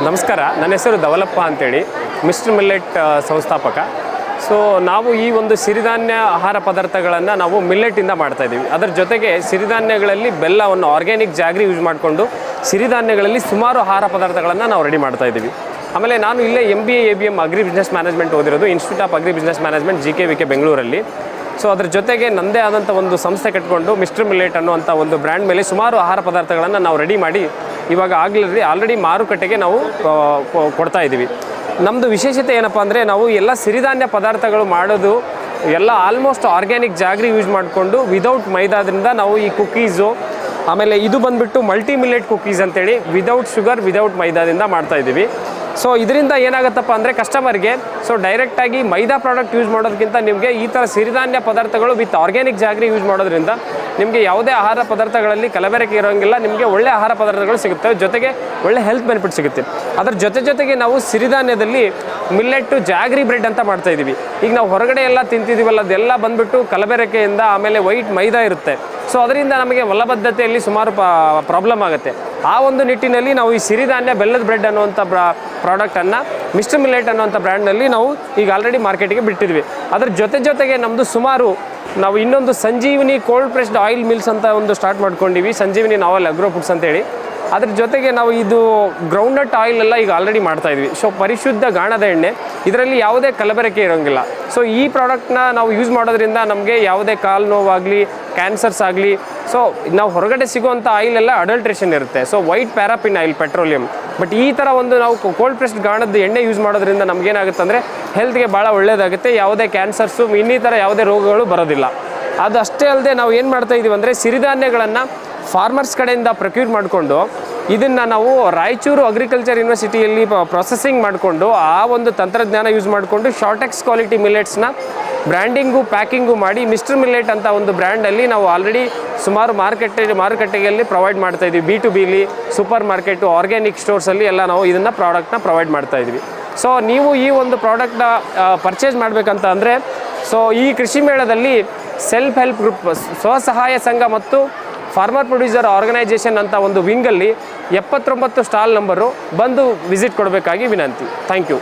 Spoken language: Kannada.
ನಮಸ್ಕಾರ, ನನ್ನ ಹೆಸರು ಧವಲಪ್ಪ ಅಂತೇಳಿ, ಮಿಸ್ಟರ್ ಮಿಲ್ಲೆಟ್ ಸಂಸ್ಥಾಪಕ. ಸೊ ನಾವು ಈ ಒಂದು ಸಿರಿಧಾನ್ಯ ಆಹಾರ ಪದಾರ್ಥಗಳನ್ನು ನಾವು ಮಿಲ್ಲೆಟ್ಟಿಂದ ಮಾಡ್ತಾಯಿದ್ದೀವಿ. ಅದರ ಜೊತೆಗೆ ಸಿರಿಧಾನ್ಯಗಳಲ್ಲಿ ಬೆಲ್ಲವನ್ನು ಆರ್ಗ್ಯಾನಿಕ್ ಜಾಗ್ರಿ ಯೂಸ್ ಮಾಡಿಕೊಂಡು ಸಿರಿಧಾನ್ಯಗಳಲ್ಲಿ ಸುಮಾರು ಆಹಾರ ಪದಾರ್ಥಗಳನ್ನು ನಾವು ರೆಡಿ ಮಾಡ್ತಾಯಿದ್ದೀವಿ. ಆಮೇಲೆ ನಾನು ಇಲ್ಲೇ MBA ABM agri business management ಓದಿರೋದು institute of agri business management JKVK ಬೆಂಗಳೂರಲ್ಲಿ. ಸೊ ಅದ್ರ ಜೊತೆಗೆ ನನ್ನದೇ ಆದಂಥ ಒಂದು ಸಂಸ್ಥೆ ಕಟ್ಕೊಂಡು ಮಿಸ್ಟರ್ ಮಿಲ್ಲೆಟ್ ಅನ್ನುವಂಥ ಒಂದು ಬ್ರ್ಯಾಂಡ್ ಮೇಲೆ ಸುಮಾರು ಆಹಾರ ಪದಾರ್ಥಗಳನ್ನು ನಾವು ರೆಡಿ ಮಾಡಿ ಇವಾಗ ಆಲ್ರೆಡಿ ಮಾರುಕಟ್ಟೆಗೆ ನಾವು ಕೊಡ್ತಾ ಇದ್ದೀವಿ. ನಮ್ಮದು ವಿಶೇಷತೆ ಏನಪ್ಪ ಅಂದರೆ, ನಾವು ಎಲ್ಲ ಸಿರಿಧಾನ್ಯ ಪದಾರ್ಥಗಳು ಮಾಡೋದು ಎಲ್ಲ ಆಲ್ಮೋಸ್ಟ್ ಆರ್ಗ್ಯಾನಿಕ್ ಜಾಗ್ರಿ ಯೂಸ್ ಮಾಡಿಕೊಂಡು ವಿದೌಟ್ ಮೈದಾದ್ರಿಂದ ನಾವು ಈ ಕುಕ್ಕೀಸು, ಆಮೇಲೆ ಇದು ಬಂದುಬಿಟ್ಟು ಮಲ್ಟಿ ಮಿಲ್ಲೆಟ್ ಕುಕ್ಕೀಸ್ ಅಂತೇಳಿ ವಿದೌಟ್ ಶುಗರ್ ವಿದೌಟ್ ಮೈದಾದಿಂದ ಮಾಡ್ತಾಯಿದ್ದೀವಿ. ಸೊ ಇದರಿಂದ ಏನಾಗುತ್ತಪ್ಪ ಅಂದರೆ ಕಸ್ಟಮರ್ಗೆ ಡೈರೆಕ್ಟಾಗಿ ಮೈದಾ ಪ್ರಾಡಕ್ಟ್ ಯೂಸ್ ಮಾಡೋದಕ್ಕಿಂತ ನಿಮಗೆ ಈ ಥರ ಸಿರಿಧಾನ್ಯ ಪದಾರ್ಥಗಳು ವಿತ್ ಆರ್ಗ್ಯಾನಿಕ್ ಜಾಗ್ರಿ ಯೂಸ್ ಮಾಡೋದ್ರಿಂದ ನಿಮಗೆ ಯಾವುದೇ ಆಹಾರ ಪದಾರ್ಥಗಳಲ್ಲಿ ಕಲಬೆರಕೆ ಇರೋಂಗಿಲ್ಲ, ನಿಮಗೆ ಒಳ್ಳೆ ಆಹಾರ ಪದಾರ್ಥಗಳು ಸಿಗುತ್ತೆ, ಜೊತೆಗೆ ಒಳ್ಳೆ ಹೆಲ್ತ್ ಬೆನಿಫಿಟ್ ಸಿಗುತ್ತೆ. ಅದರ ಜೊತೆಗೆ ನಾವು ಸಿರಿಧಾನ್ಯದಲ್ಲಿ ಮಿಲ್ಲೆಟ್ಟು ಜಾಗ್ರಿ ಬ್ರೆಡ್ ಅಂತ ಮಾಡ್ತಾಯಿದ್ದೀವಿ. ಈಗ ನಾವು ಹೊರಗಡೆ ಎಲ್ಲ ತಿಂತಿದ್ದೀವಲ್ಲ, ಅದೆಲ್ಲ ಬಂದುಬಿಟ್ಟು ಕಲಬೆರಕೆಯಿಂದ ಆಮೇಲೆ ವೈಟ್ ಮೈದಾ ಇರುತ್ತೆ. ಸೊ ಅದರಿಂದ ನಮಗೆ ಮಲಬದ್ಧತೆಯಲ್ಲಿ ಸುಮಾರು ಪ್ರಾಬ್ಲಮ್ ಆಗುತ್ತೆ. ಆ ಒಂದು ನಿಟ್ಟಿನಲ್ಲಿ ನಾವು ಈ ಸಿರಿಧಾನ್ಯ ಬೆಲ್ಲದ ಬ್ರೆಡ್ ಅನ್ನುವಂಥ ಪ್ರಾಡಕ್ಟನ್ನು ಮಿಸ್ಟರ್ ಮಿಲ್ಲೆಟ್ ಅನ್ನುವಂಥ ಬ್ರ್ಯಾಂಡ್ನಲ್ಲಿ ನಾವು ಈಗ ಆಲ್ರೆಡಿ ಮಾರ್ಕೆಟಿಗೆ ಬಿಟ್ಟಿದ್ವಿ. ಅದರ ಜೊತೆಗೆ ನಮ್ಮದು ಸುಮಾರು ನಾವು ಇನ್ನೊಂದು ಸಂಜೀವಿನಿ ಕೋಲ್ಡ್ ಪ್ರೆಸ್ಡ್ ಆಯಿಲ್ ಮಿಲ್ಸ್ ಅಂತ ಒಂದು ಸ್ಟಾರ್ಟ್ ಮಾಡ್ಕೊಂಡಿವಿ, ಸಂಜೀವಿನಿ ನಾವೆಲ್ ಅಗ್ರೋ ಫುಡ್ಸ್ ಅಂತೇಳಿ. ಅದ್ರ ಜೊತೆಗೆ ನಾವು ಇದು ಗ್ರೌಂಡ್ನಟ್ ಆಯಿಲ್ ಎಲ್ಲ ಈಗ ಆಲ್ರೆಡಿ ಮಾಡ್ತಾಯಿದ್ವಿ. ಸೊ ಪರಿಶುದ್ಧ ಗಾಣದ ಎಣ್ಣೆ, ಇದರಲ್ಲಿ ಯಾವುದೇ ಕಲಬೆರಕೆ ಇರೋಂಗಿಲ್ಲ. ಸೊ ಈ ಪ್ರಾಡಕ್ಟ್ನ ನಾವು ಯೂಸ್ ಮಾಡೋದ್ರಿಂದ ನಮಗೆ ಯಾವುದೇ ಕಾಲು ನೋವಾಗಲಿ, ಕ್ಯಾನ್ಸರ್ಸ್ ಆಗಲಿ, ಸೊ ನಾವು ಹೊರಗಡೆ ಸಿಗುವಂಥ ಆಯಿಲ್ ಎಲ್ಲ ಅಡಲ್ಟ್ರೇಷನ್ ಇರುತ್ತೆ. So white paraffin oil, petroleum. But ಈ ಥರ ಒಂದು ನಾವು ಕೋಲ್ಡ್ ಪ್ರೆಸ್ಡ್ ಗಾಣದ ಎಣ್ಣೆ ಯೂಸ್ ಮಾಡೋದ್ರಿಂದ ನಮಗೇನಾಗುತ್ತೆ ಅಂದರೆ ಹೆಲ್ತ್ಗೆ ಭಾಳ ಒಳ್ಳೆಯದಾಗುತ್ತೆ, ಯಾವುದೇ ಕ್ಯಾನ್ಸರ್ಸು ಇನ್ನಿತರ ಯಾವುದೇ ರೋಗಗಳು ಬರೋದಿಲ್ಲ. ಅದು ಅಷ್ಟೇ ಅಲ್ಲದೆ ನಾವು ಏನು ಮಾಡ್ತಾಯಿದ್ದೀವಿ ಅಂದರೆ, ಸಿರಿಧಾನ್ಯಗಳನ್ನು ಫಾರ್ಮರ್ಸ್ ಕಡೆಯಿಂದ ಪ್ರೊಕ್ಯೂರ್ ಮಾಡಿಕೊಂಡು ಇದನ್ನು ನಾವು ರಾಯಚೂರು ಅಗ್ರಿಕಲ್ಚರ್ ಯೂನಿವರ್ಸಿಟಿಯಲ್ಲಿ ಪ್ರೊಸೆಸಿಂಗ್ ಮಾಡಿಕೊಂಡು ಆ ಒಂದು ತಂತ್ರಜ್ಞಾನ ಯೂಸ್ ಮಾಡಿಕೊಂಡು ಶಾರ್ಟೆಕ್ಸ್ ಕ್ವಾಲಿಟಿ ಮಿಲ್ಲೆಟ್ಸ್ನ ಬ್ರ್ಯಾಂಡಿಂಗು ಪ್ಯಾಕಿಂಗು ಮಾಡಿ ಮಿಸ್ಟರ್ ಮಿಲ್ಲೆಟ್ ಅಂತ ಒಂದು ಬ್ರ್ಯಾಂಡಲ್ಲಿ ನಾವು ಆಲ್ರೆಡಿ ಸುಮಾರು ಮಾರುಕಟ್ಟೆಯಲ್ಲಿ ಪ್ರೊವೈಡ್ ಮಾಡ್ತಾಯಿದ್ವಿ. B2Bಲಿ, ಸೂಪರ್ ಮಾರ್ಕೆಟು, ಆರ್ಗ್ಯಾನಿಕ್ ಸ್ಟೋರ್ಸಲ್ಲಿ ಎಲ್ಲ ನಾವು ಇದನ್ನು ಪ್ರಾಡಕ್ಟ್ನ ಪ್ರೊವೈಡ್ ಮಾಡ್ತಾಯಿದ್ವಿ. ಸೊ ನೀವು ಈ ಒಂದು ಪ್ರಾಡಕ್ಟ್ನ ಪರ್ಚೇಸ್ ಮಾಡಬೇಕಂತ ಅಂದರೆ, ಸೊ ಈ ಕೃಷಿ ಮೇಳದಲ್ಲಿ ಸೆಲ್ಫ್ ಹೆಲ್ಪ್ ಗ್ರೂಪ್, ಸ್ವಸಹಾಯ ಸಂಘ ಮತ್ತು ಫಾರ್ಮರ್ ಪ್ರೊಡ್ಯೂಸರ್ ಆರ್ಗನೈಜೇಷನ್ ಅಂತ ಒಂದು ವಿಂಗಲ್ಲಿ 79 ಸ್ಟಾಲ್ ನಂಬರು ಬಂದು ವಿಸಿಟ್ ಕೊಡಬೇಕಾಗಿ ವಿನಂತಿ. Thank you.